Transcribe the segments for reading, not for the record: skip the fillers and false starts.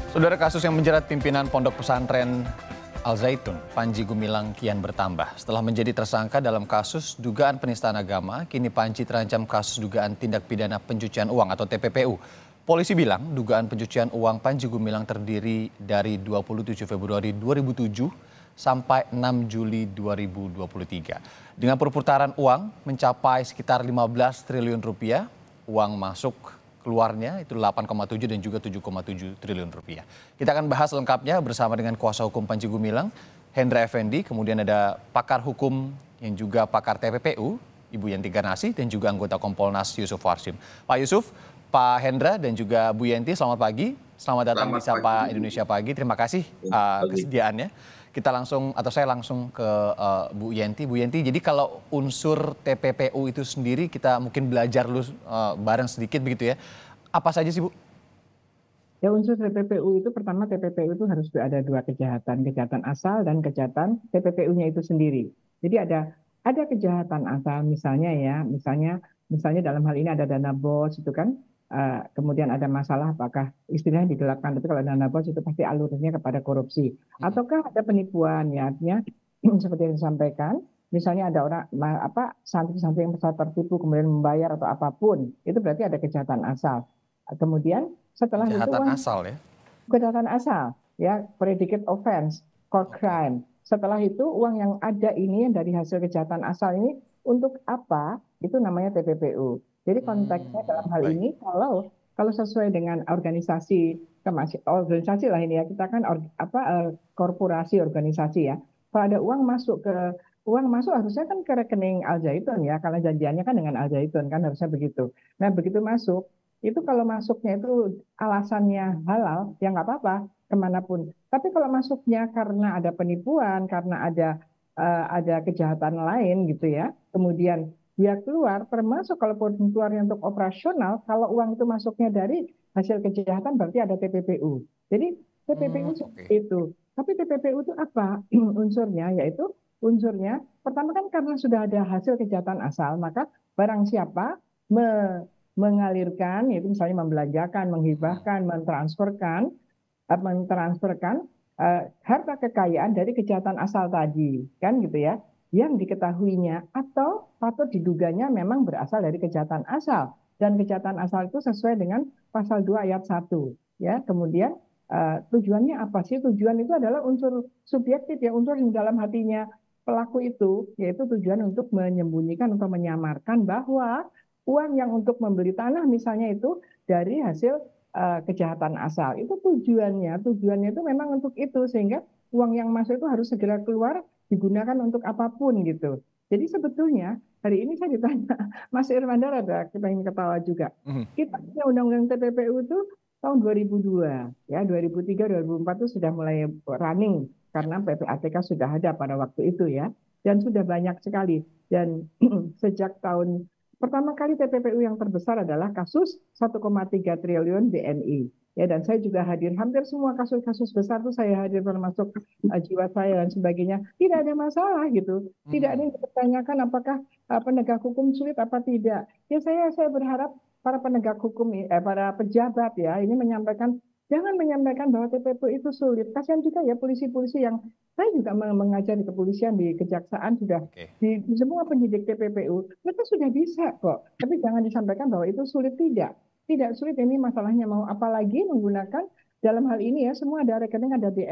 Saudara, kasus yang menjerat pimpinan Pondok Pesantren Al Zaitun, Panji Gumilang kian bertambah. Setelah menjadi tersangka dalam kasus dugaan penistaan agama, kini Panji terancam kasus dugaan tindak pidana pencucian uang atau TPPU. Polisi bilang dugaan pencucian uang Panji Gumilang terdiri dari 27 Februari 2007 sampai 6 Juli 2023. Dengan perputaran uang mencapai sekitar 15 triliun rupiah, uang masuk keluarnya itu 8,7 dan juga 7,7 triliun rupiah. Kita akan bahas lengkapnya bersama dengan kuasa hukum Panji Gumilang, Hendra Effendi, kemudian ada pakar hukum yang juga pakar TPPU, Ibu Yenti Garnasi, dan juga anggota Kompolnas Yusuf Warsim. Pak Yusuf, Pak Hendra, dan juga Bu Yenti, selamat pagi. Selamat datang di Sapa Indonesia Pagi. Terima kasih kesediaannya. Saya langsung ke Bu Yenti. Bu Yenti, jadi kalau unsur TPPU itu sendiri kita mungkin belajar dulu bareng sedikit begitu ya. Apa saja sih, Bu? Ya, unsur TPPU itu pertama, TPPU itu harus ada dua kejahatan, kejahatan asal dan kejahatan TPPU-nya itu sendiri. Jadi ada kejahatan asal misalnya dalam hal ini ada dana bos itu kan, kemudian ada masalah apakah istilahnya digelapkan, tapi kalau dana bos itu pasti alurnya kepada korupsi. Ataukah ada penipuan, ya artinya seperti yang disampaikan, misalnya ada orang santri-santri yang merasa tertipu kemudian membayar atau apapun, itu berarti ada kejahatan asal. Kemudian setelah itu Kejahatan asal ya? kejahatan asal, ya, predicate offense, core crime. Setelah itu uang yang ada ini yang dari hasil kejahatan asal ini untuk apa? Itu namanya TPPU. Jadi konteksnya dalam hal Baik. ini kalau sesuai dengan organisasi lah ini ya, kita kan korporasi organisasi ya. Kalau ada uang masuk harusnya kan ke rekening Al Zaitun ya, karena janjiannya kan dengan Al Zaitun kan harusnya begitu. Nah, begitu masuk itu kalau masuknya itu alasannya halal, ya nggak apa-apa kemanapun. Tapi kalau masuknya karena ada penipuan, karena ada kejahatan lain gitu ya, kemudian dia keluar, termasuk kalaupun keluarnya untuk operasional, kalau uang itu masuknya dari hasil kejahatan berarti ada TPPU. Jadi TPPU seperti itu. Tapi TPPU itu apa unsurnya? Yaitu unsurnya pertama kan karena sudah ada hasil kejahatan asal, maka barang siapa mengalirkan, yaitu misalnya membelanjakan, menghibahkan, mentransferkan harta kekayaan dari kejahatan asal tadi, kan gitu ya, yang diketahuinya atau patut diduganya memang berasal dari kejahatan asal, dan kejahatan asal itu sesuai dengan pasal 2 ayat 1 ya. Kemudian tujuannya apa sih? Tujuan itu adalah unsur subjektif ya, unsur yang dalam hatinya pelaku itu, yaitu tujuan untuk menyembunyikan atau menyamarkan bahwa uang yang untuk membeli tanah misalnya itu dari hasil kejahatan asal. Itu tujuannya itu memang untuk itu, sehingga uang yang masuk itu harus segera keluar digunakan untuk apapun gitu. Jadi sebetulnya hari ini saya ditanya, Mas Irmandar, ada kita ingin ketawa juga. Kita punya undang-undang TPPU itu tahun 2002 ya, 2003 2004 itu sudah mulai running karena PPATK sudah ada pada waktu itu ya, dan sudah banyak sekali. Dan sejak tahun pertama kali TPPU yang terbesar adalah kasus 1,3 triliun BNI. Ya, dan saya juga hadir hampir semua kasus-kasus besar itu saya hadir, termasuk jiwa saya dan sebagainya. Tidak ada masalah gitu. Tidak ada yang dipertanyakan apakah penegak hukum sulit apa tidak. Ya, saya berharap para penegak hukum, para pejabat ya, ini jangan menyampaikan bahwa TPPU itu sulit. Kasihan juga ya polisi-polisi yang saya juga mengajar di kepolisian, di kejaksaan, sudah di semua penyidik TPPU, mereka sudah bisa kok. Tapi jangan disampaikan bahwa itu sulit, tidak sulit. Ini masalahnya mau apalagi menggunakan dalam hal ini ya, semua ada rekening, ada di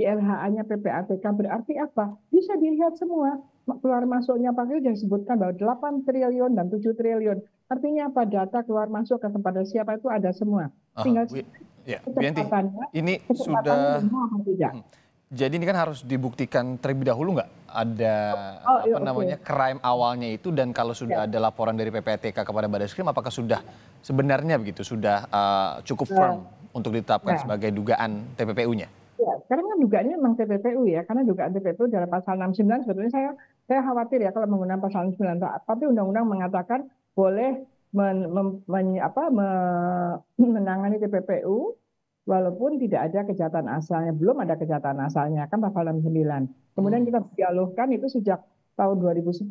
LHA-nya PPATK, berarti apa? Bisa dilihat semua keluar masuknya, Pak Yudha disebutkan bahwa 8 triliun dan 7 triliun. Artinya apa? Data keluar masuk kepada siapa itu ada semua. Tinggal Bu Yanti, ini sudah jadi ini kan harus dibuktikan terlebih dahulu nggak ada crime awalnya itu, dan kalau sudah ada laporan dari PPATK kepada Barreskrim, apakah sudah sebenarnya begitu sudah cukup firm untuk ditetapkan sebagai dugaan TPPU-nya? Ya, sekarang kan dugaannya memang TPPU ya, karena dugaan TPPU dalam pasal 69 sebetulnya saya khawatir ya kalau menggunakan pasal 69, tapi undang-undang mengatakan boleh menangani TPPU walaupun tidak ada kejahatan asalnya, belum ada kejahatan asalnya, kan pasal 69. Kemudian kita dialogkan itu sejak tahun 2010.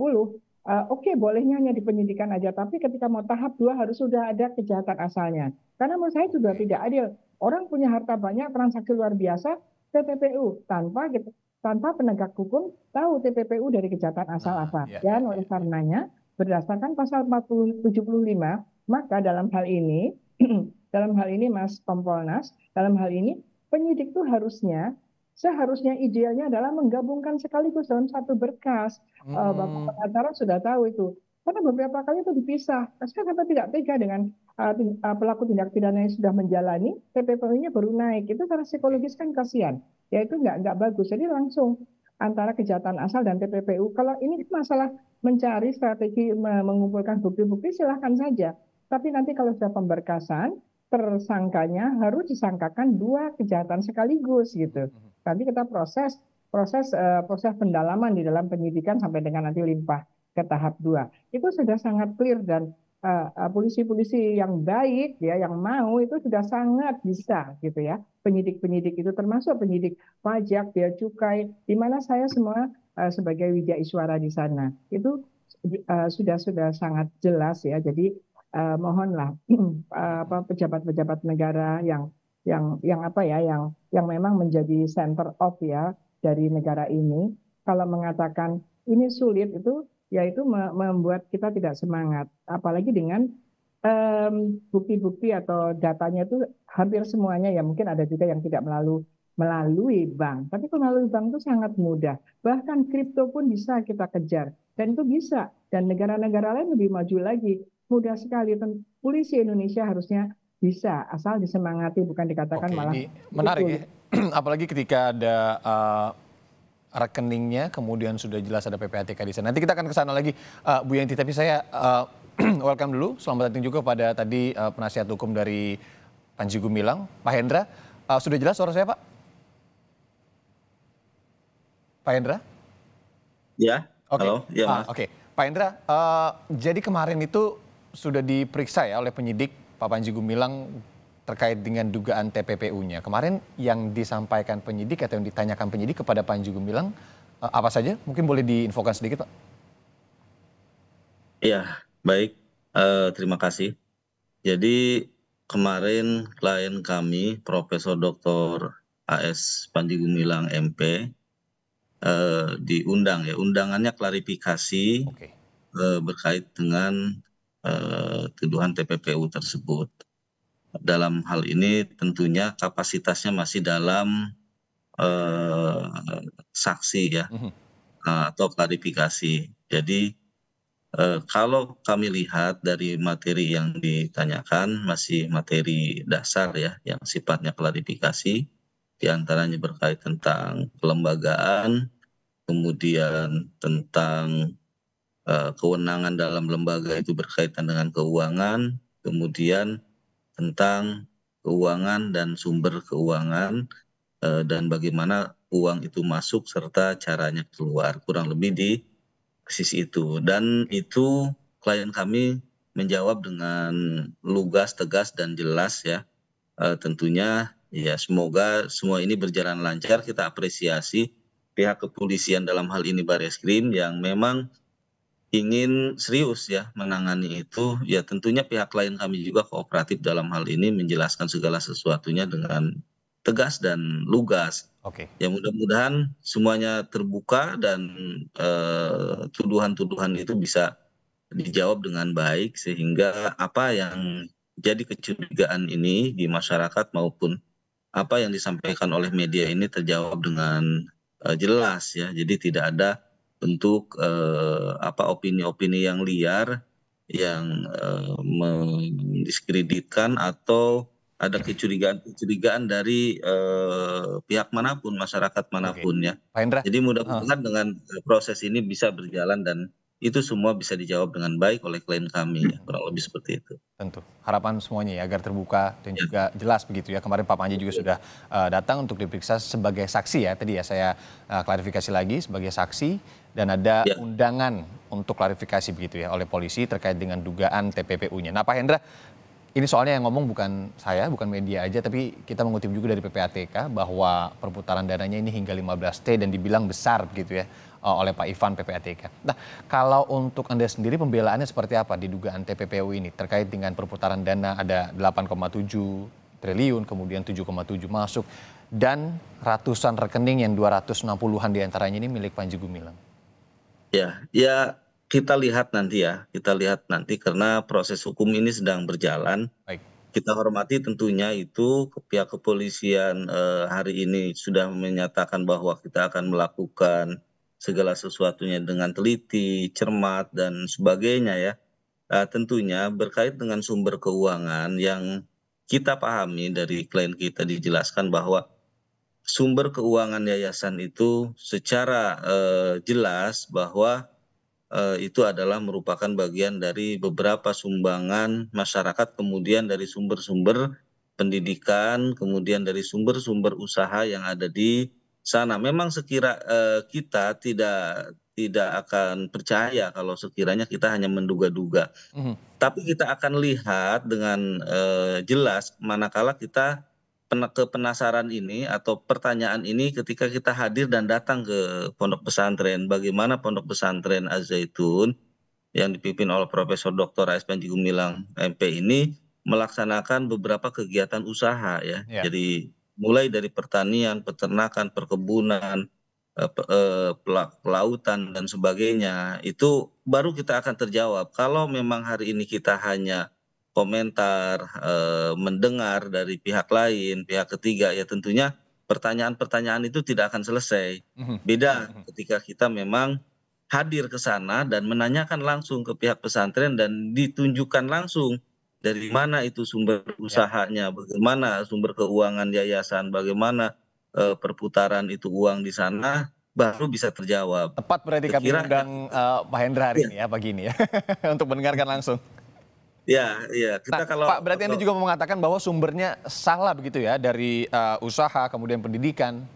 Oke, bolehnya hanya di penyidikan aja, tapi ketika mau tahap 2 harus sudah ada kejahatan asalnya. Karena menurut saya sudah tidak adil. Orang punya harta banyak, transaksi luar biasa, TPPU tanpa penegak hukum tahu TPPU dari kejahatan asal Nah, apa. ya, ya, Dan oleh ya. karenanya berdasarkan pasal 75, maka dalam hal ini dalam hal ini Mas Kompolnas, dalam hal ini penyidik itu seharusnya idealnya adalah menggabungkan sekaligus dalam satu berkas. Bapak Hmm, pengacara sudah tahu itu. Karena beberapa kali itu dipisah. Saya kata tidak tega dengan pelaku tindak pidana yang sudah menjalani, TPPU-nya baru naik. Itu secara oke. psikologis kan kasihan. Ya itu nggak bagus. Jadi langsung antara kejahatan asal dan TPPU. Kalau ini masalah mencari strategi mengumpulkan bukti-bukti silahkan saja. Tapi nanti kalau sudah pemberkasan, tersangkanya harus disangkakan dua kejahatan sekaligus gitu. Nanti kita proses proses proses pendalaman di dalam penyidikan sampai dengan nanti limpah ke tahap 2. Itu sudah sangat clear dan polisi-polisi yang baik ya yang mau itu sudah sangat bisa gitu ya. Penyidik-penyidik itu termasuk penyidik pajak, bea cukai, di mana saya semua sebagai Widya Iswara di sana. Itu sudah sangat jelas ya. Jadi mohonlah pejabat-pejabat negara yang apa ya yang memang menjadi center of ya dari negara ini kalau mengatakan ini sulit itu yaitu membuat kita tidak semangat apalagi dengan bukti-bukti atau datanya itu hampir semuanya ya mungkin ada juga yang tidak melalui bank tapi kalau melalui bank itu sangat mudah bahkan kripto pun bisa kita kejar dan itu bisa dan negara-negara lain lebih maju lagi mudah sekali polisi Indonesia harusnya bisa, asal disemangati, bukan dikatakan Oke, malah ini menarik ya. sulit. Apalagi ketika ada rekeningnya, kemudian sudah jelas ada PPATK di sana. Nanti kita akan ke sana lagi, Bu Yanti. Tapi saya welcome dulu. Selamat datang juga pada tadi penasihat hukum dari Panji Gumilang, Pak Hendra. Sudah jelas suara saya, Pak? Pak Hendra? Ya, Oke, halo, ya Mas. oke. Pak Hendra, jadi kemarin itu sudah diperiksa ya oleh penyidik Pak Panji Gumilang terkait dengan dugaan TPPU-nya. Kemarin yang disampaikan penyidik atau yang ditanyakan penyidik kepada Panji Gumilang apa saja? Mungkin boleh diinfokan sedikit, Pak. Iya, baik, terima kasih. Jadi kemarin klien kami Profesor Dr. AS Panji Gumilang MP diundang ya, undangannya klarifikasi Oke. berkait dengan tuduhan TPPU tersebut. Dalam hal ini tentunya kapasitasnya masih dalam eh, saksi ya, Mhm. atau klarifikasi. Jadi kalau kami lihat dari materi yang ditanyakan masih materi dasar ya yang sifatnya klarifikasi, di antaranya berkait tentang kelembagaan, kemudian tentang kewenangan dalam lembaga itu berkaitan dengan keuangan, kemudian tentang keuangan dan sumber keuangan, dan bagaimana uang itu masuk serta caranya keluar, kurang lebih di sisi itu. Dan Oke. itu klien kami menjawab dengan lugas, tegas, dan jelas ya. Tentunya ya semoga semua ini berjalan lancar. Kita apresiasi pihak kepolisian dalam hal ini Barreskrim yang memang ingin serius ya menangani itu. Ya tentunya pihak klien kami juga kooperatif dalam hal ini menjelaskan segala sesuatunya dengan tegas dan lugas. Oke. Ya mudah-mudahan semuanya terbuka dan tuduhan-tuduhan itu bisa dijawab dengan baik sehingga apa yang jadi kecurigaan ini di masyarakat maupun apa yang disampaikan oleh media ini terjawab dengan jelas ya. Jadi tidak ada bentuk apa opini-opini yang liar yang mendiskreditkan atau ada kecurigaan-kecurigaan dari pihak manapun, masyarakat Oke. manapun ya. Pak Hendra, Jadi eh, mudah-mudahan dengan proses ini bisa berjalan dan itu semua bisa dijawab dengan baik oleh klien kami ya, kurang lebih seperti itu. tentu harapan semuanya ya agar terbuka dan Ya, juga jelas begitu ya. Kemarin Pak Panji juga betul. sudah datang untuk diperiksa sebagai saksi ya. Tadi ya saya klarifikasi lagi sebagai saksi dan ada Ya, undangan untuk klarifikasi begitu ya oleh polisi terkait dengan dugaan TPPU-nya. Nah, Pak Hendra, ini soalnya yang ngomong bukan saya, bukan media aja, tapi kita mengutip juga dari PPATK bahwa perputaran dananya ini hingga 15T dan dibilang besar begitu ya oleh Pak Ivan PPATK. Nah, kalau untuk Anda sendiri pembelaannya seperti apa di dugaan TPPU ini terkait dengan perputaran dana ada 8,7 triliun, kemudian 7,7 masuk, dan ratusan rekening yang 260-an diantaranya ini milik Panji Gumilang. Ya, kita lihat nanti ya, kita lihat nanti karena proses hukum ini sedang berjalan. Baik. Kita hormati tentunya itu pihak kepolisian hari ini sudah menyatakan bahwa kita akan melakukan segala sesuatunya dengan teliti, cermat, dan sebagainya ya. Tentunya berkait dengan sumber keuangan yang kita pahami dari klien kita dijelaskan bahwa sumber keuangan yayasan itu secara jelas bahwa itu adalah merupakan bagian dari beberapa sumbangan masyarakat, kemudian dari sumber-sumber pendidikan, kemudian dari sumber-sumber usaha yang ada di sana. Memang kita tidak akan percaya kalau sekiranya kita hanya menduga-duga. Mhm. Tapi kita akan lihat dengan jelas manakala kita kepenasaran ini atau pertanyaan ini ketika kita hadir dan datang ke pondok pesantren, bagaimana pondok pesantren Az-Zaitun yang dipimpin oleh Profesor Dr. A.S. Panji Gumilang MP ini melaksanakan beberapa kegiatan usaha ya. Ya. Jadi mulai dari pertanian, peternakan, perkebunan, pelautan dan sebagainya, itu baru kita akan terjawab. Kalau memang hari ini kita hanya komentar, mendengar dari pihak lain, pihak ketiga, ya tentunya pertanyaan-pertanyaan itu tidak akan selesai. Mhm. Beda Mhm. ketika kita memang hadir ke sana dan menanyakan langsung ke pihak pesantren dan ditunjukkan langsung dari mana itu sumber Ya. usahanya, bagaimana sumber keuangan yayasan, bagaimana perputaran itu uang di sana, baru bisa terjawab. Tepat berarti kami Sekiranya undang Pak Hendra hari iya, ini ya, pagi ini ya, untuk mendengarkan langsung. iya, Nah, kita kalau Pak, berarti Anda juga mengatakan bahwa sumbernya salah begitu ya, dari usaha, kemudian pendidikan.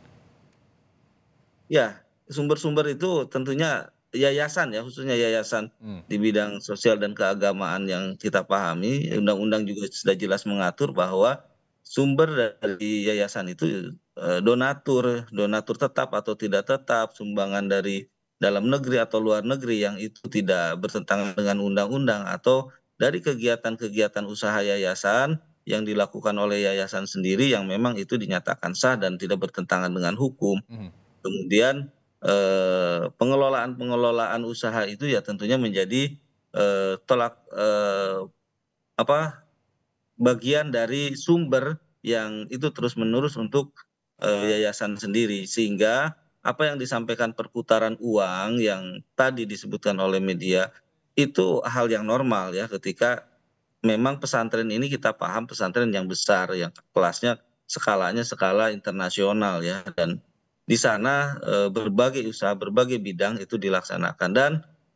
ya, sumber-sumber itu tentunya yayasan ya, khususnya yayasan Hmm. di bidang sosial dan keagamaan yang kita pahami, undang-undang juga sudah jelas mengatur bahwa sumber dari yayasan itu donatur, donatur tetap atau tidak tetap, sumbangan dari dalam negeri atau luar negeri yang itu tidak bertentangan dengan undang-undang atau dari kegiatan-kegiatan usaha yayasan yang dilakukan oleh yayasan sendiri yang memang itu dinyatakan sah dan tidak bertentangan dengan hukum. Mhm. Kemudian, pengelolaan-pengelolaan usaha itu ya tentunya menjadi, apa, bagian dari sumber yang itu terus-menerus untuk, yayasan sendiri. Sehingga apa yang disampaikan perputaran uang yang tadi disebutkan oleh media, itu hal yang normal ya ketika memang pesantren ini kita paham pesantren yang besar, yang kelasnya skalanya skala internasional ya, dan di sana, berbagai usaha, berbagai bidang itu dilaksanakan dan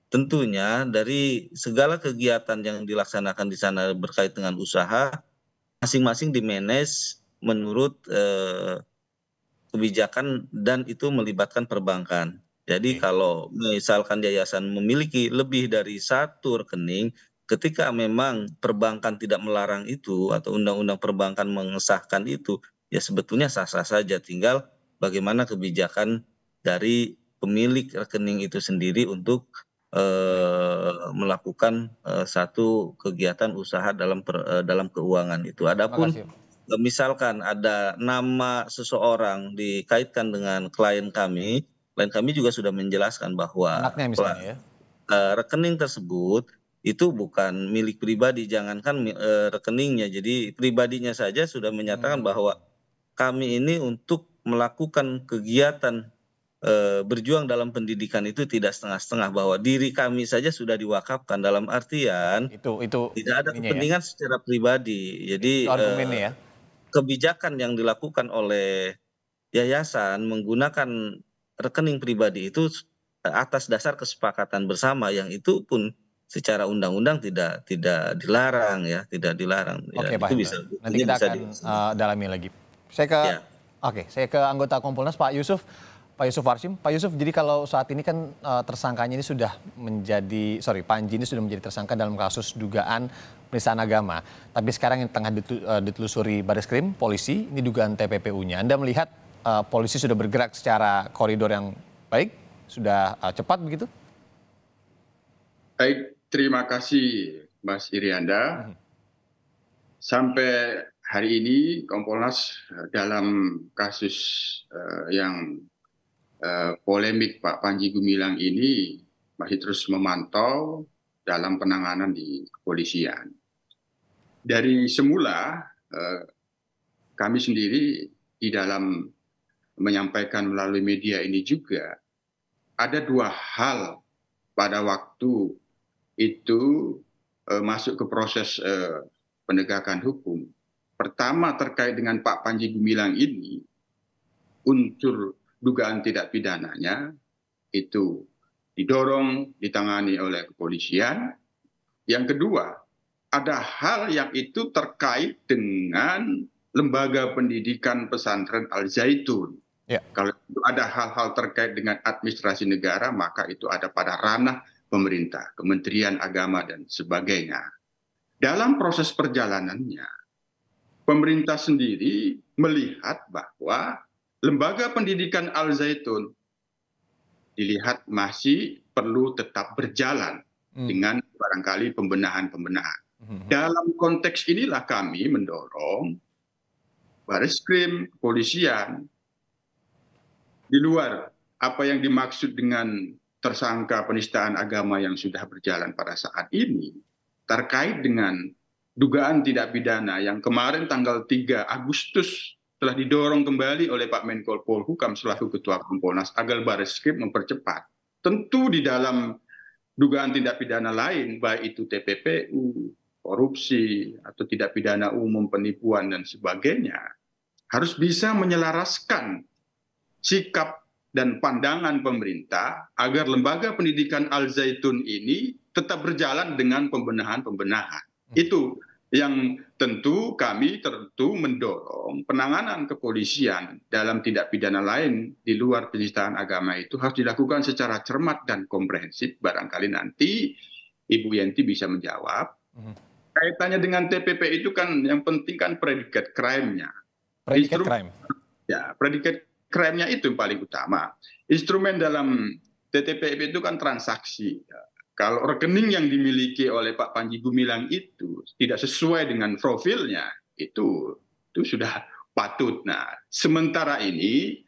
tentunya dari segala kegiatan yang dilaksanakan di sana berkait dengan usaha, masing-masing di-manage menurut, kebijakan dan itu melibatkan perbankan. Jadi Oke. kalau misalkan yayasan memiliki lebih dari satu rekening, ketika memang perbankan tidak melarang itu atau undang-undang perbankan mengesahkan itu, ya sebetulnya sah-sah saja. Tinggal bagaimana kebijakan dari pemilik rekening itu sendiri untuk Baik. melakukan satu kegiatan usaha dalam keuangan itu. Terima Adapun kasih. misalkan ada nama seseorang dikaitkan dengan klien kami juga sudah menjelaskan bahwa Anaknya misalnya ya. rekening tersebut itu bukan milik pribadi, jangankan rekeningnya, jadi pribadinya saja sudah menyatakan Hmm. bahwa kami ini untuk melakukan kegiatan, berjuang dalam pendidikan itu tidak setengah-setengah, bahwa diri kami saja sudah diwakafkan, dalam Oke, artian itu tidak ada ininya ya. kepentingan secara pribadi. Itu Jadi, argumennya ya. kebijakan yang dilakukan oleh yayasan menggunakan rekening pribadi itu atas dasar kesepakatan bersama yang itu pun secara undang-undang tidak dilarang ya, tidak dilarang ya, Oke, Pak itu Hendra. bisa Nanti buktinya kita bisa akan dilaksanakan. dalami lagi. Saya ke Ya, saya ke anggota Kompolnas Pak Yusuf. Pak Yusuf Warsim. Pak Yusuf, jadi kalau saat ini kan tersangkanya ini sudah menjadi, Panji ini sudah menjadi tersangka dalam kasus dugaan penistaan agama. Tapi sekarang yang tengah ditelusuri Barreskrim, polisi, ini dugaan TPPU-nya. Anda melihat polisi sudah bergerak secara koridor yang baik, sudah cepat begitu? Baik, terima kasih Mas Irianda. Mhm. Sampai hari ini Kompolnas dalam kasus yang polemik Pak Panji Gumilang ini masih terus memantau dalam penanganan di kepolisian. Dari semula kami sendiri di dalam menyampaikan melalui media ini juga ada dua hal pada waktu itu masuk ke proses penegakan hukum. Pertama terkait dengan Pak Panji Gumilang ini, unsur dugaan tidak pidananya itu didorong, ditangani oleh kepolisian. Yang kedua, ada hal yang itu terkait dengan lembaga pendidikan pesantren Al Zaitun. Ya. Kalau itu ada hal-hal terkait dengan administrasi negara, maka itu ada pada ranah pemerintah, Kementerian Agama dan sebagainya. Dalam proses perjalanannya, pemerintah sendiri melihat bahwa lembaga pendidikan Al Zaitun dilihat masih perlu tetap berjalan dengan barangkali pembenahan-pembenahan. Dalam konteks inilah kami mendorong Bareskrim, kepolisian, di luar apa yang dimaksud dengan tersangka penistaan agama yang sudah berjalan pada saat ini, terkait dengan dugaan tidak pidana yang kemarin tanggal 3 Agustus telah didorong kembali oleh Pak Menko Polhukam selaku Ketua Kompolnas agar Bareskrim mempercepat. Tentu di dalam dugaan tindak pidana lain, baik itu TPPU, korupsi, atau tidak pidana umum, penipuan, dan sebagainya, harus bisa menyelaraskan sikap dan pandangan pemerintah agar lembaga pendidikan Al Zaitun ini tetap berjalan dengan pembenahan-pembenahan. Itu yang tentu kami mendorong penanganan kepolisian dalam tindak pidana lain di luar penistaan agama itu harus dilakukan secara cermat dan komprehensif. Barangkali nanti Ibu Yenti bisa menjawab. Kaitannya dengan TPP itu kan yang penting kan predikat crime-nya. Predikat crime? Ya, predikat crime-nya itu yang paling utama. Instrumen dalam TTP itu kan transaksi. Kalau rekening yang dimiliki oleh Pak Panji Gumilang itu tidak sesuai dengan profilnya, itu sudah patut. Nah, sementara ini,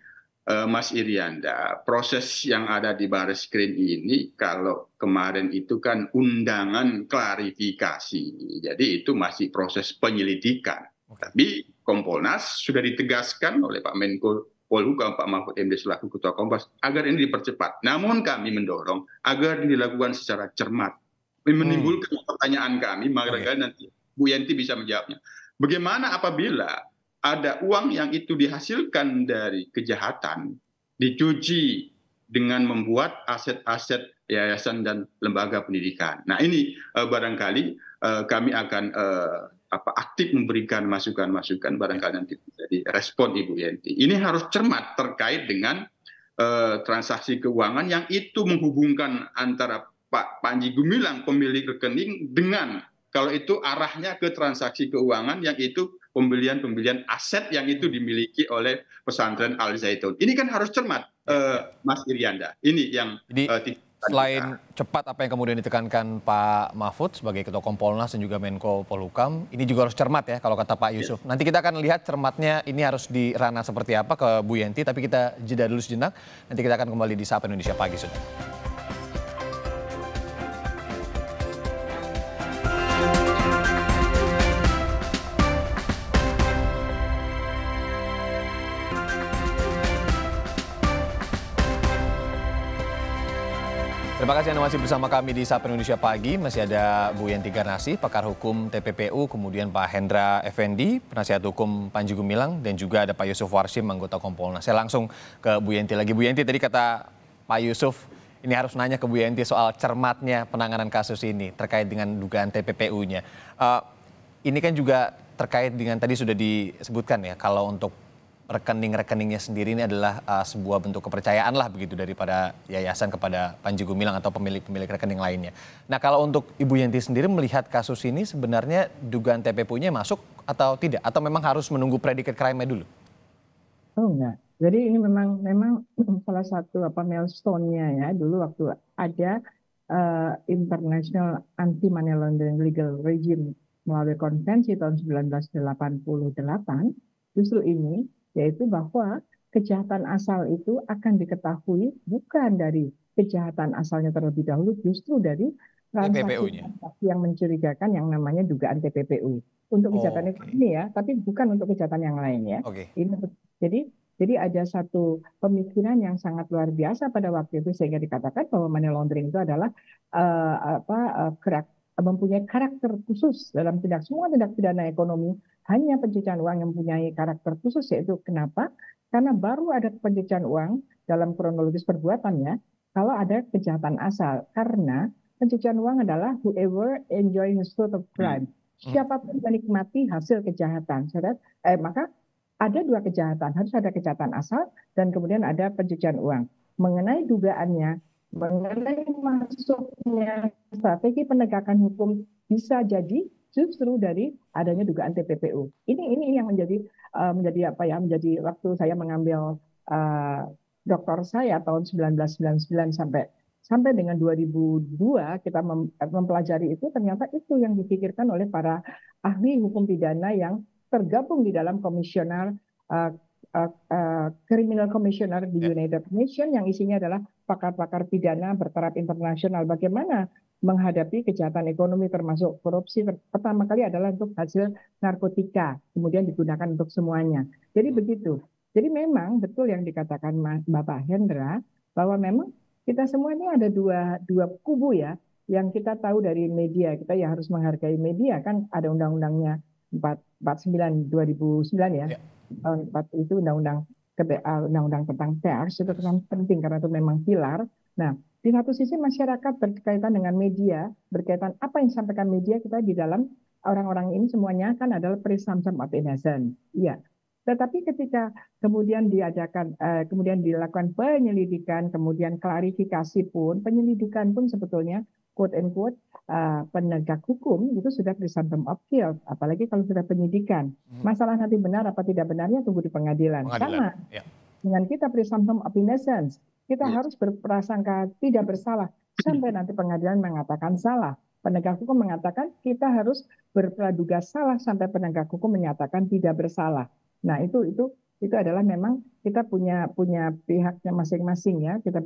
Mas Irianda, proses yang ada di Bareskrim ini, kalau kemarin itu kan undangan klarifikasi. Jadi itu masih proses penyelidikan. Tapi Kompolnas sudah ditegaskan oleh Pak Menko Polhukam, Pak Mahfud MD selaku Ketua Kompas, agar ini dipercepat. Namun kami mendorong agar ini dilakukan secara cermat. Menimbulkan pertanyaan kami, barangkali nanti Bu Yenti bisa menjawabnya. Bagaimana apabila ada uang yang itu dihasilkan dari kejahatan, dicuci dengan membuat aset-aset yayasan dan lembaga pendidikan. Nah ini barangkali kami akan aktif memberikan masukan-masukan, barangkali nanti bisa direspon Ibu Yenti. Ini harus cermat terkait dengan transaksi keuangan yang itu menghubungkan antara Pak Panji Gumilang pemilik rekening dengan kalau itu arahnya ke transaksi keuangan yang itu pembelian aset yang itu dimiliki oleh pesantren Al Zaitun. Ini kan harus cermat, Mas Irianda. Ini yang selain cepat apa yang kemudian ditekankan Pak Mahfud sebagai Ketua Kompolnas dan juga Menko Polhukam, ini juga harus cermat ya kalau kata Pak Yusuf. Nanti kita akan lihat cermatnya ini harus di ranah seperti apa ke Bu Yenti, tapi kita jeda dulu sejenak. Nanti kita akan kembali di Sapa Indonesia Pagi sudah. Terima kasih Anda masih bersama kami di Sapa Indonesia Pagi. Masih ada Bu Yenti Garnasih, pakar hukum TPPU, kemudian Pak Hendra Effendi, penasihat hukum Panji Gumilang, dan juga ada Pak Yusuf Warsim, anggota Kompolnas. Saya langsung ke Bu Yenti lagi. Bu Yenti, tadi kata Pak Yusuf, ini harus nanya ke Bu Yenti soal cermatnya penanganan kasus ini terkait dengan dugaan TPPU-nya. Ini kan juga terkait dengan tadi sudah disebutkan ya, kalau untuk rekening-rekeningnya sendiri ini adalah sebuah bentuk kepercayaan lah begitu daripada yayasan kepada Panji Gumilang atau pemilik-pemilik rekening lainnya. Nah kalau untuk Ibu Yenti sendiri melihat kasus ini sebenarnya dugaan TPPU-nya masuk atau tidak? Atau memang harus menunggu predikat crime-nya dulu? Oh enggak. Jadi ini memang salah satu milestone-nya ya. Dulu waktu ada International Anti-Money Laundering Legal Regime melalui konvensi tahun 1988, justru ini, yaitu bahwa kejahatan asal itu akan diketahui bukan dari kejahatan asalnya terlebih dahulu, justru dari TPPU-nya. transaksi yang mencurigakan yang namanya dugaan TPPU. Untuk kejahatan ekonomi ya, tapi bukan untuk kejahatan yang lain ya. Ini, jadi ada satu pemikiran yang sangat luar biasa pada waktu itu sehingga dikatakan bahwa money laundering itu adalah mempunyai karakter khusus dalam semua tindak pidana ekonomi. Hanya pencucian uang yang mempunyai karakter khusus, yaitu kenapa? Karena baru ada pencucian uang dalam kronologis perbuatannya kalau ada kejahatan asal. Karena pencucian uang adalah whoever enjoy the fruit of crime. Siapapun menikmati hasil kejahatan. Maka ada dua kejahatan, harus ada kejahatan asal dan kemudian ada pencucian uang. Mengenai dugaannya, mengenai masuknya strategi penegakan hukum bisa jadi justru dari adanya dugaan TPPU. Ini yang menjadi waktu saya mengambil doktor saya tahun 1999 sampai dengan 2002 kita mempelajari itu, ternyata itu yang dipikirkan oleh para ahli hukum pidana yang tergabung di dalam komisioner Criminal Commissioner di United Nations yang isinya adalah pakar-pakar pidana bertaraf internasional. Bagaimana menghadapi kejahatan ekonomi termasuk korupsi. Pertama kali adalah untuk hasil narkotika, kemudian digunakan untuk semuanya. Jadi begitu. Jadi memang betul yang dikatakan Bapak Hendra, bahwa memang kita semua ini ada dua kubu ya, yang kita tahu dari media. Kita ya harus menghargai media, kan ada undang-undangnya 49 2009 ya. Tahun 4 itu undang-undang tentang pers itu kan penting karena itu memang pilar. Nah, di satu sisi masyarakat berkaitan dengan media, berkaitan apa yang disampaikan media, kita di dalam orang-orang ini semuanya kan adalah presumption of innocence. Iya. Tetapi ketika kemudian kemudian dilakukan penyelidikan, kemudian klarifikasi pun, penyelidikan pun sebetulnya quote and quote penegak hukum itu sudah presumption of guilt, apalagi kalau sudah penyidikan. Masalah nanti benar apa tidak benarnya tunggu di pengadilan. Sama dengan kita presumption of innocence, kita harus berprasangka tidak bersalah sampai nanti pengadilan mengatakan salah. Penegak hukum mengatakan kita harus berpraduga salah sampai penegak hukum menyatakan tidak bersalah. Nah, itu adalah memang kita punya pihaknya masing-masing ya, kita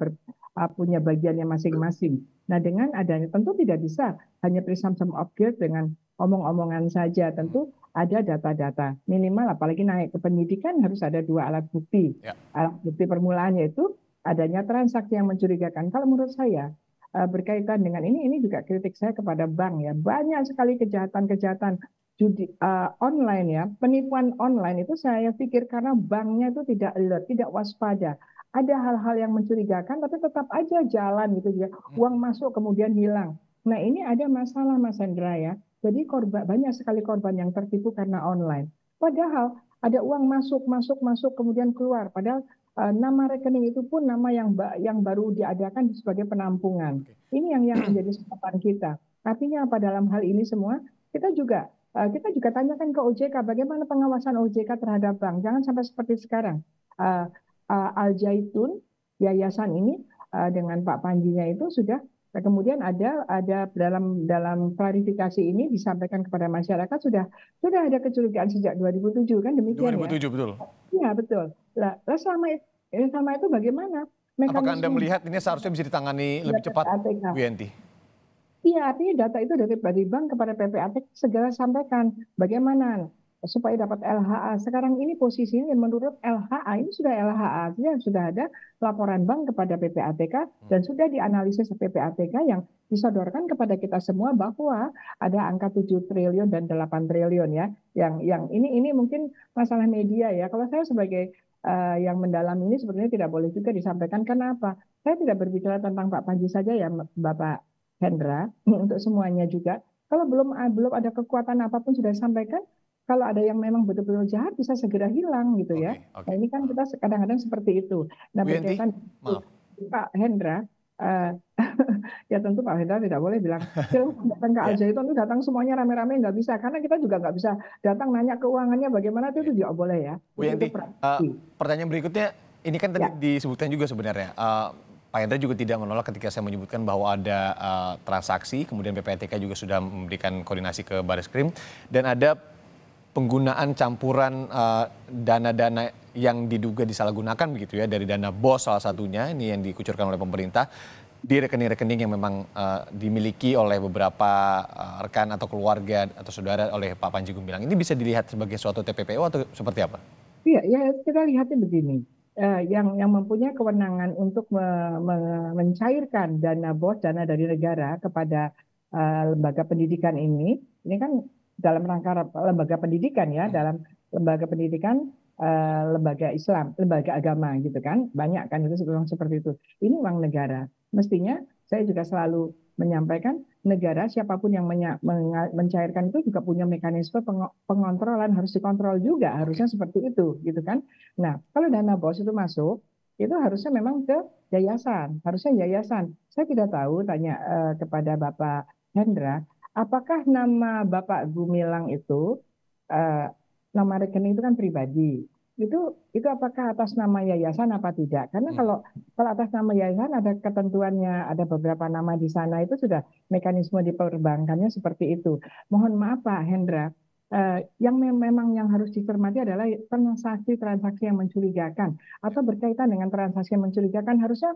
punya bagiannya masing-masing. Nah, dengan adanya tentu tidak bisa hanya presumption of guilt dengan omong-omongan saja, tentu ada data-data minimal, apalagi naik ke penyidikan harus ada dua alat bukti. Alat bukti permulaan yaitu adanya transaksi yang mencurigakan. Kalau menurut saya berkaitan dengan ini juga kritik saya kepada bank ya, banyak sekali kejahatan judi online ya, penipuan online itu saya pikir karena banknya itu tidak alert, tidak waspada. Ada hal-hal yang mencurigakan tapi tetap aja jalan gitu ya. Uang masuk kemudian hilang. Nah, ini ada masalah Mas Hendra ya. Jadi banyak sekali korban yang tertipu karena online. Padahal ada uang masuk kemudian keluar. Padahal nama rekening itu pun nama yang baru diadakan sebagai penampungan. Ini yang menjadi catatan kita. Artinya apa dalam hal ini semua? Kita juga tanyakan ke OJK bagaimana pengawasan OJK terhadap bank. Jangan sampai seperti sekarang. Al Zaitun yayasan ini dengan Pak Panjinya itu sudah kemudian ada dalam klarifikasi ini disampaikan kepada masyarakat sudah ada kecurigaan sejak 2007 kan demikian 2007 ya. Betul. Iya betul. Lah selama itu bagaimana? Apakah Anda melihat ini seharusnya bisa ditangani lebih cepat, Bu Yenti? Iya, artinya data itu dari bank kepada PPATK segera sampaikan bagaimana supaya dapat LHA. Sekarang ini posisinya menurut LHA, ini sudah LHA, sudah ada laporan bank kepada PPATK dan sudah dianalisis PPATK yang disodorkan kepada kita semua bahwa ada angka 7 triliun dan 8 triliun ya. Yang ini mungkin masalah media ya. Kalau saya sebagai yang mendalam ini sebenarnya tidak boleh juga disampaikan. Karena apa? Saya tidak berbicara tentang Pak Panji saja ya, Bapak Hendra, untuk semuanya juga. Kalau belum ada kekuatan apapun sudah disampaikan, kalau ada yang memang betul-betul jahat bisa segera hilang gitu ya. Nah ini kan kita kadang-kadang seperti itu. Nah berkaitan Pak Hendra, ya tentu Pak Hendra tidak boleh bilang silahkan datang ke Al Zaitun itu datang semuanya rame-rame, nggak bisa. Karena kita juga nggak bisa datang nanya keuangannya bagaimana itu juga boleh ya. Bu Yenti, pertanyaan berikutnya, ini kan tadi disebutkan juga sebenarnya. Pak Hendra juga tidak menolak ketika saya menyebutkan bahwa ada transaksi, kemudian PPATK juga sudah memberikan koordinasi ke Bareskrim, dan ada penggunaan campuran dana-dana yang diduga disalahgunakan begitu ya, dari dana BOS salah satunya, ini yang dikucurkan oleh pemerintah, di rekening-rekening yang memang dimiliki oleh beberapa rekan atau keluarga atau saudara oleh Pak Panji Gumilang. Ini bisa dilihat sebagai suatu TPPU atau seperti apa? Iya, ya kita lihatnya begini. Yang mempunyai kewenangan untuk mencairkan dana BOS, dana dari negara kepada lembaga pendidikan ini kan dalam rangka lembaga pendidikan ya, dalam lembaga pendidikan, lembaga Islam, lembaga agama gitu kan, banyak kan itu seperti itu. Ini uang negara. Mestinya saya juga selalu menyampaikan negara siapapun yang mencairkan itu juga punya mekanisme pengontrolan, harus dikontrol juga, harusnya seperti itu gitu kan. Nah, kalau dana BOS itu masuk, itu harusnya memang ke yayasan, harusnya yayasan. Saya tidak tahu, tanya kepada Bapak Hendra, apakah nama Bapak Gumilang itu nama rekening itu kan pribadi. Itu apakah atas nama yayasan apa tidak? Karena kalau atas nama yayasan ada ketentuannya, ada beberapa nama di sana, itu sudah mekanisme di perbankannya seperti itu. Mohon maaf Pak Hendra, yang memang yang harus dicermati adalah transaksi-transaksi yang mencurigakan atau berkaitan dengan transaksi yang mencurigakan. Harusnya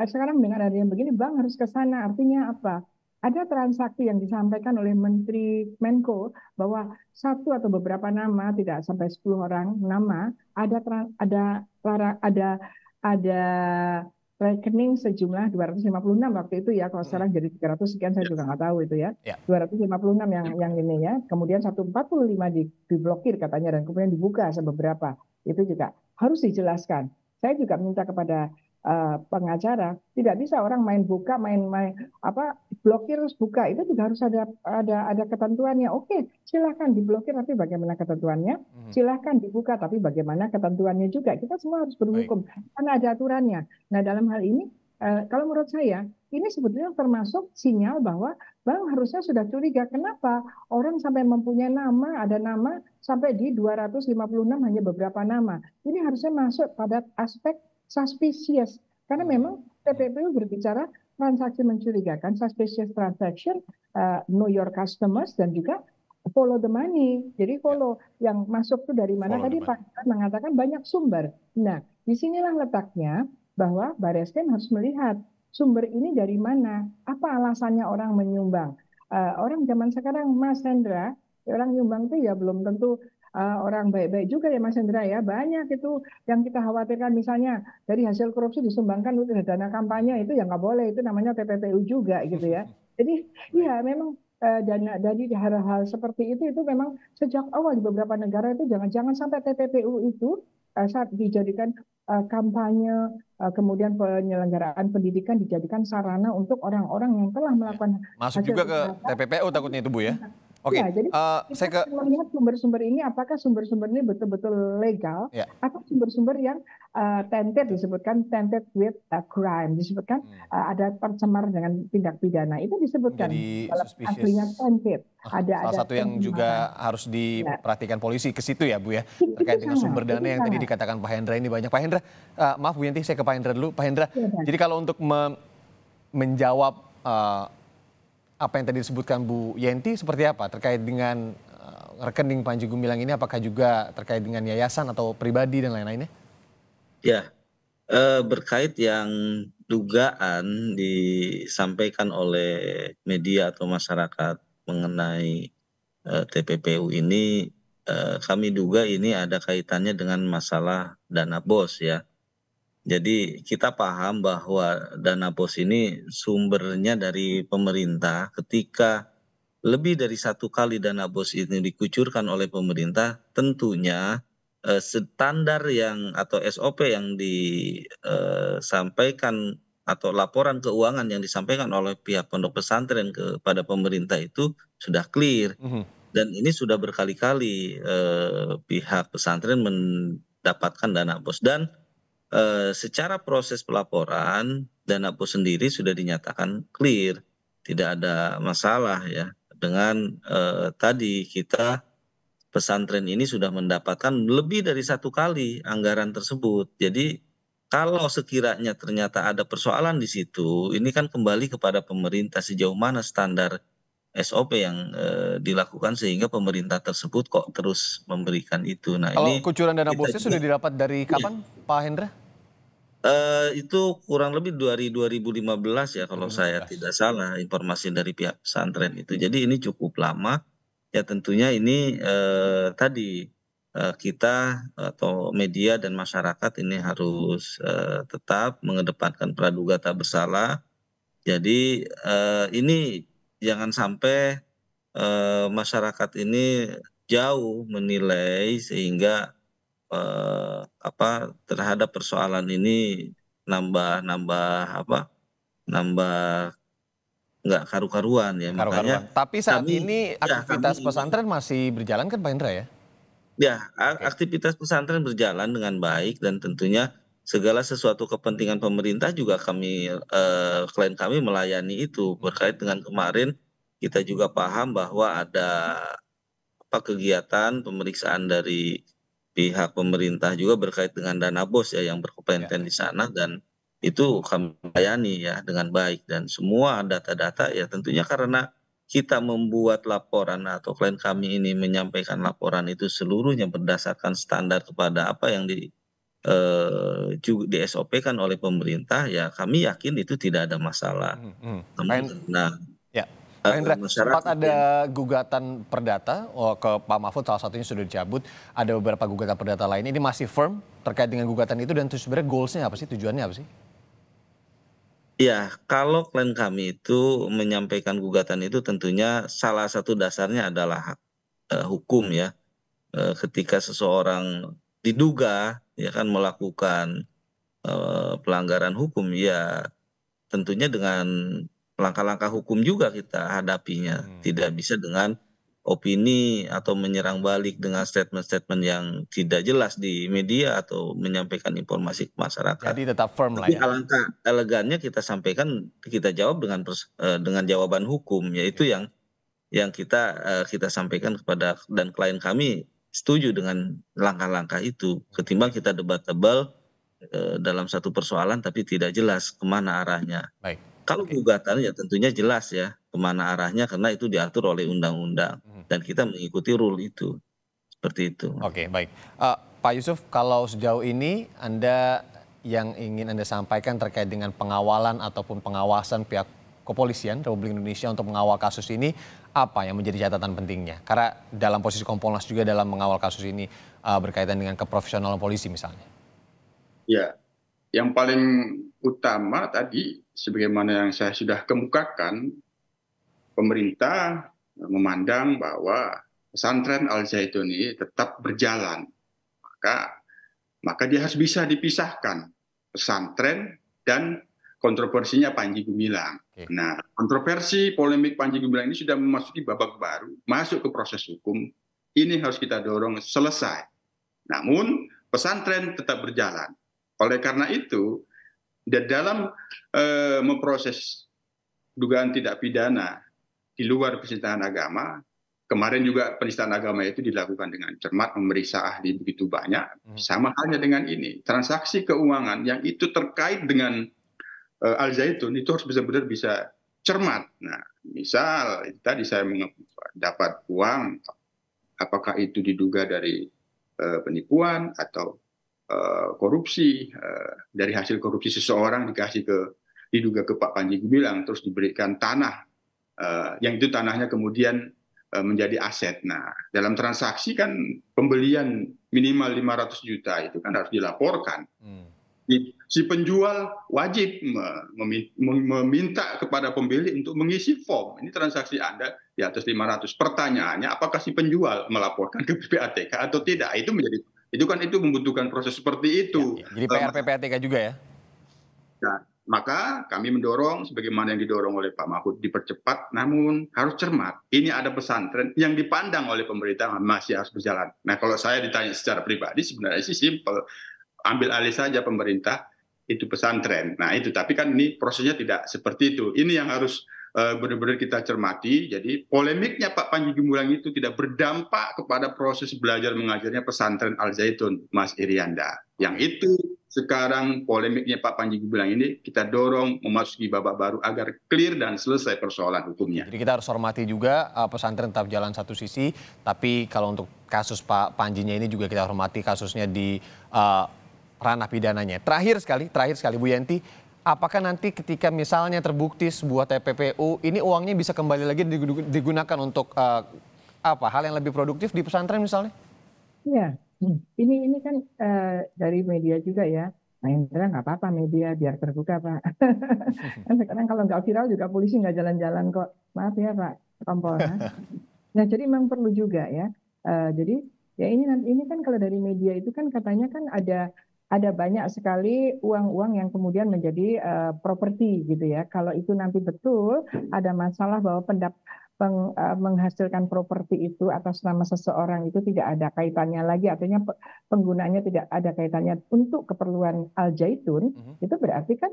sekarang dengan ada yang begini, bank harus ke sana. Artinya apa? Ada transaksi yang disampaikan oleh Menteri Menko bahwa satu atau beberapa nama, tidak sampai 10 orang nama, ada rekening sejumlah 256 waktu itu ya, kalau sekarang jadi 300 sekian saya juga nggak tahu itu ya. 256 yang ini ya, kemudian 145 diblokir katanya dan kemudian dibuka beberapa. Itu juga harus dijelaskan. Saya juga minta kepada pengacara, tidak bisa orang main buka, main blokir terus buka, itu juga harus ada ketentuannya. Oke, silakan diblokir tapi bagaimana ketentuannya, silakan dibuka tapi bagaimana ketentuannya juga. Kita semua harus berhukum karena ada aturannya. Nah, dalam hal ini kalau menurut saya ini sebetulnya termasuk sinyal bahwa bank harusnya sudah curiga. Kenapa orang sampai mempunyai nama, ada nama sampai di 256 hanya beberapa nama. Ini harusnya masuk pada aspek suspicious, karena memang TPPU berbicara transaksi mencurigakan, suspicious transaction, know your customers, dan juga follow the money. Jadi follow yang masuk itu dari mana? Tadi Pak mengatakan banyak sumber. Nah, disinilah letaknya bahwa Bareskrim harus melihat sumber ini dari mana, apa alasannya orang menyumbang. Orang zaman sekarang, Mas Hendra, orang nyumbang itu ya belum tentu orang baik-baik juga ya Mas Hendra ya. Banyak itu yang kita khawatirkan, misalnya dari hasil korupsi disumbangkan untuk dana kampanye, itu ya nggak boleh, itu namanya TPPU juga gitu ya. Jadi ya memang dana dari hal-hal seperti itu memang sejak awal di beberapa negara itu jangan sampai TPPU itu saat dijadikan kampanye, kemudian penyelenggaraan pendidikan dijadikan sarana untuk orang-orang yang telah melakukan masuk juga ke TPPU takutnya itu Bu ya. Oke, ya, jadi kita melihat sumber-sumber ini, apakah sumber-sumber ini betul-betul legal atau sumber-sumber yang tainted, disebutkan tainted with a crime, disebutkan ada tercemar dengan tindak pidana, itu disebutkan dalam aslinya tainted. Salah satu yang juga harus diperhatikan polisi ke situ ya Bu ya, terkait dengan sumber dana yang tadi dikatakan Pak Hendra ini banyak. Pak Hendra, maaf Bu Yenti, saya ke Pak Hendra dulu. Pak Hendra, jadi kalau untuk menjawab apa yang tadi disebutkan Bu Yenti seperti apa terkait dengan rekening Panji Gumilang ini, apakah juga terkait dengan yayasan atau pribadi dan lain-lainnya? Ya, berkait yang dugaan disampaikan oleh media atau masyarakat mengenai TPPU ini, kami duga ini ada kaitannya dengan masalah dana BOS ya. Jadi kita paham bahwa dana BOS ini sumbernya dari pemerintah. Ketika lebih dari satu kali dana BOS ini dikucurkan oleh pemerintah, tentunya standar yang atau SOP yang disampaikan atau laporan keuangan yang disampaikan oleh pihak pondok pesantren kepada pemerintah itu sudah clear. Dan ini sudah berkali-kali pihak pesantren mendapatkan dana BOS. Dan secara proses pelaporan dana BOS sendiri sudah dinyatakan clear, tidak ada masalah ya. Dengan tadi kita pesantren ini sudah mendapatkan lebih dari satu kali anggaran tersebut. Jadi kalau sekiranya ternyata ada persoalan di situ, ini kan kembali kepada pemerintah sejauh mana standar SOP yang dilakukan sehingga pemerintah tersebut kok terus memberikan itu. Nah Kalau ini kucuran dana kita bosnya juga sudah didapat dari iya, kapan, Pak Hendra? itu kurang lebih dari 2015 ya kalau saya 2015. tidak salah informasi dari pihak pesantren itu. Jadi ini cukup lama, ya tentunya ini tadi kita atau media dan masyarakat ini harus tetap mengedepankan praduga tak bersalah. Jadi ini jangan sampai masyarakat ini jauh menilai sehingga terhadap persoalan ini nambah nambah nambah nggak karu-karuan ya. Makanya Karu-karuan. Tapi saat kami ini kami aktivitas ini pesantren masih berjalan kan Pak Hendra ya? ya Oke. aktivitas pesantren berjalan dengan baik dan tentunya segala sesuatu kepentingan pemerintah juga kami klien kami melayani itu. Berkait dengan kemarin kita juga paham bahwa ada kegiatan pemeriksaan dari pihak pemerintah juga berkait dengan dana BOS ya yang Ya. berkompeten di sana, dan itu kami layani ya dengan baik, dan semua data-data ya tentunya karena kita membuat laporan atau klien kami ini menyampaikan laporan itu seluruhnya berdasarkan standar kepada apa yang juga di SOP-kan oleh pemerintah, ya kami yakin itu tidak ada masalah. Mhm, mhm. Pak Namun karena Ya, Pak Hendra, sempat masyarakat yang ada gugatan perdata ke Pak Mahfud, salah satunya sudah dicabut. Ada beberapa gugatan perdata lain. Ini masih firm terkait dengan gugatan itu dan itu sebenarnya goalsnya apa sih? Tujuannya apa sih? ya, kalau klien kami itu menyampaikan gugatan itu tentunya salah satu dasarnya adalah hukum ya. Ketika seseorang diduga ya kan melakukan pelanggaran hukum, ya tentunya dengan langkah-langkah hukum juga kita hadapinya. Hmm. Tidak bisa dengan opini atau menyerang balik dengan statement-statement yang tidak jelas di media atau menyampaikan informasi ke masyarakat. Jadi tetap firm lah Tapi ya. alangkah elegannya kita sampaikan, kita jawab dengan jawaban hukum, yaitu Oke. yang kita sampaikan kepada, dan klien kami setuju dengan langkah-langkah itu, ketimbang Oke. kita debat tebal dalam satu persoalan tapi tidak jelas kemana arahnya. Baik. Kalau Oke. gugatan ya tentunya jelas ya kemana arahnya karena itu diatur oleh undang-undang Mhm. dan kita mengikuti rule itu, seperti itu. Oke, baik. Pak Yusuf, kalau sejauh ini Anda yang ingin Anda sampaikan terkait dengan pengawalan ataupun pengawasan pihak kepolisian Republik Indonesia untuk mengawal kasus ini, apa yang menjadi catatan pentingnya? Karena dalam posisi Kompolnas juga dalam mengawal kasus ini berkaitan dengan keprofesionalan polisi misalnya. Ya, yang paling utama tadi, sebagaimana yang saya sudah kemukakan, pemerintah memandang bahwa pesantren Al Zaitun ini tetap berjalan. Maka dia harus bisa dipisahkan pesantren dan kontroversinya Panji Gumilang. Oke. Nah, kontroversi polemik Panji Gumilang ini sudah memasuki babak baru, masuk ke proses hukum. Ini harus kita dorong selesai. Namun pesantren tetap berjalan. Oleh karena itu, dalam memproses dugaan tidak pidana di luar penistaan agama, kemarin juga penistaan agama itu dilakukan dengan cermat, memeriksa ahli begitu banyak. Sama halnya dengan ini, transaksi keuangan yang itu terkait dengan Al Zaitun itu harus benar-benar bisa cermat. Nah, misal tadi saya dapat uang, apakah itu diduga dari penipuan atau korupsi, dari hasil korupsi seseorang diduga ke Pak Panji Gumilang, terus diberikan tanah, yang itu tanahnya kemudian menjadi aset. Nah, dalam transaksi kan pembelian minimal 500 juta itu kan harus dilaporkan. Si penjual wajib meminta kepada pembeli untuk mengisi form. Ini transaksi Anda di atas 500. Pertanyaannya, apakah si penjual melaporkan ke PPATK atau tidak? Itu membutuhkan proses seperti itu. Ya. Jadi PR PPATK juga ya? Nah, maka kami mendorong sebagaimana yang didorong oleh Pak Mahfud dipercepat, namun harus cermat. Ini ada pesantren yang dipandang oleh pemerintah masih harus berjalan. Nah, kalau saya ditanya secara pribadi sebenarnya sih simpel, ambil alih saja pemerintah itu pesantren. Nah itu, tapi kan ini prosesnya tidak seperti itu. Ini yang harus benar-benar kita cermati. Jadi polemiknya Pak Panji Gumilang itu tidak berdampak kepada proses belajar mengajarnya pesantren Al Zaitun, Mas Irianda. Yang itu sekarang polemiknya Pak Panji Gumilang ini kita dorong memasuki babak baru agar clear dan selesai persoalan hukumnya. Jadi kita harus hormati juga pesantren tetap jalan satu sisi, tapi kalau untuk kasus Pak Panjinya ini juga kita hormati kasusnya di ranah pidananya. Terakhir sekali Bu Yenti, apakah nanti ketika misalnya terbukti sebuah TPPU ini uangnya bisa kembali lagi digunakan untuk hal yang lebih produktif di pesantren misalnya? Iya, ini kan dari media juga ya. Nah, Indra nggak apa-apa media biar terbuka Pak. Kan sekarang kalau nggak viral juga polisi nggak jalan-jalan kok. Maaf ya Pak Kompolnas. Nah jadi memang perlu juga ya. Jadi ya ini kan kalau dari media itu kan katanya kan ada banyak sekali uang-uang yang kemudian menjadi properti gitu ya. Kalau itu nanti betul ada masalah bahwa menghasilkan properti itu atas nama seseorang itu tidak ada kaitannya lagi, artinya penggunaannya tidak ada kaitannya untuk keperluan Al Zaitun, itu berarti kan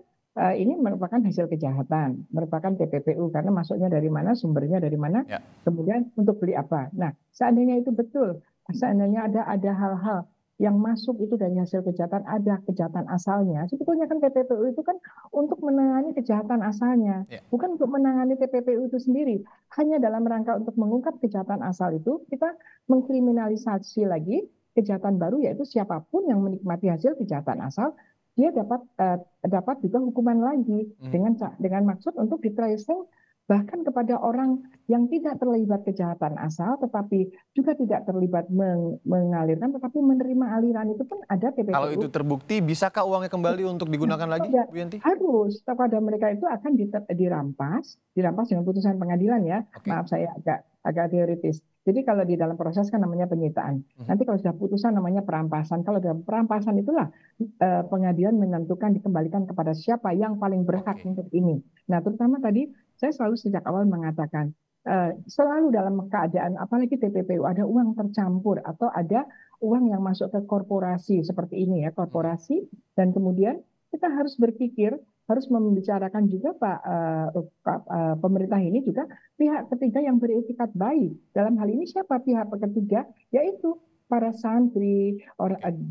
ini merupakan hasil kejahatan, merupakan TPPU karena masuknya dari mana, sumbernya dari mana, kemudian untuk beli apa. Nah, seandainya itu betul, seandainya ada hal-hal yang masuk itu dari hasil kejahatan, ada kejahatan asalnya. Sebetulnya kan TPPU itu kan untuk menangani kejahatan asalnya, bukan untuk menangani TPPU itu sendiri. Hanya dalam rangka untuk mengungkap kejahatan asal itu, kita mengkriminalisasi lagi kejahatan baru, yaitu siapapun yang menikmati hasil kejahatan asal, dia dapat juga hukuman lagi dengan maksud untuk di-tracing bahkan kepada orang yang tidak terlibat kejahatan asal, tetapi juga tidak terlibat mengalirkan, tetapi menerima aliran itu pun ada TPPU. Kalau itu terbukti, bisakah uangnya kembali untuk digunakan lagi, Bu Yenti? Harus, kepada mereka itu akan dirampas dengan putusan pengadilan ya. Maaf saya agak teoritis. Jadi kalau di dalam proses kan namanya penyitaan. Nanti kalau sudah putusan namanya perampasan. Kalau dalam perampasan itulah pengadilan menentukan dikembalikan kepada siapa yang paling berhak untuk ini. Nah terutama tadi saya selalu sejak awal mengatakan selalu dalam keadaan apalagi TPPU ada uang tercampur atau ada uang yang masuk ke korporasi seperti ini ya, korporasi, dan kemudian kita harus berpikir, harus membicarakan juga pemerintah ini juga pihak ketiga yang beretikat baik. Dalam hal ini siapa pihak ketiga? Yaitu para santri,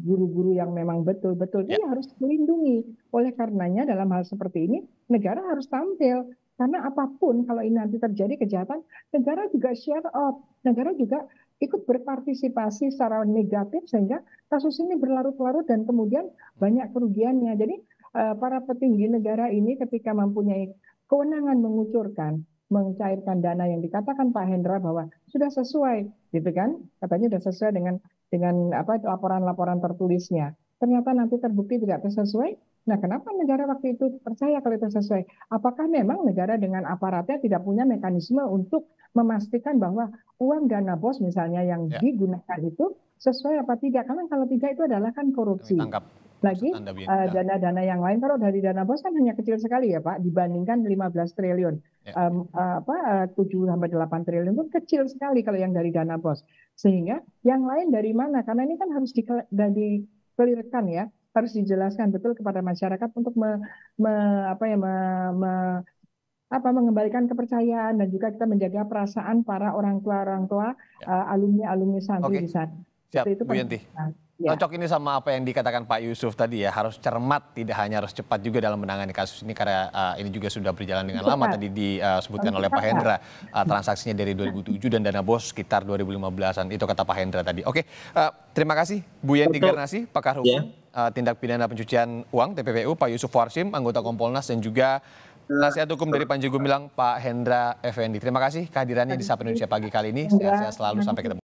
guru-guru yang memang betul-betul ini harus dilindungi. Oleh karenanya dalam hal seperti ini negara harus tampil. Karena apapun kalau ini nanti terjadi kejahatan, negara juga share out, negara juga ikut berpartisipasi secara negatif sehingga kasus ini berlarut-larut dan kemudian banyak kerugiannya. Jadi para petinggi negara ini ketika mempunyai kewenangan mengucurkan, mencairkan dana yang dikatakan Pak Hendra bahwa sudah sesuai, gitu kan? Katanya sudah sesuai dengan laporan-laporan tertulisnya. Ternyata nanti terbukti tidak sesuai. Nah, kenapa negara waktu itu percaya kalau itu sesuai? Apakah memang negara dengan aparatnya tidak punya mekanisme untuk memastikan bahwa uang dana BOS misalnya yang digunakan itu sesuai apa tidak? Karena kalau tidak itu adalah kan korupsi. Lagi dana-dana yang lain, kalau dari dana BOS kan hanya kecil sekali ya Pak, dibandingkan 15 triliun. 7 sampai 8 triliun itu kecil sekali kalau yang dari dana BOS. Sehingga yang lain dari mana? Karena ini kan harus dikelirkan ya. Harus dijelaskan betul kepada masyarakat untuk mengembalikan kepercayaan dan juga kita menjaga perasaan para orang tua alumni santri di sana. Siap, Bu Yenti. Cocok ini sama apa yang dikatakan Pak Yusuf tadi ya, harus cermat, tidak hanya harus cepat juga dalam menangani kasus ini karena ini juga sudah berjalan dengan lama tadi disebutkan oleh Pak Hendra, transaksinya dari 2007 dan dana BOS sekitar 2015-an, itu kata Pak Hendra tadi. Oke, terima kasih Bu Yenti Garnasi, pakar hukum tindak pidana pencucian uang TPPU, Pak Yusuf Warsim, anggota Kompolnas, dan juga nasihat hukum dari Panji Gumilang, Pak Hendra Effendi. Terima kasih kehadirannya di Sapa Indonesia pagi kali ini. Sehat-sehat selalu, sampai ketemu.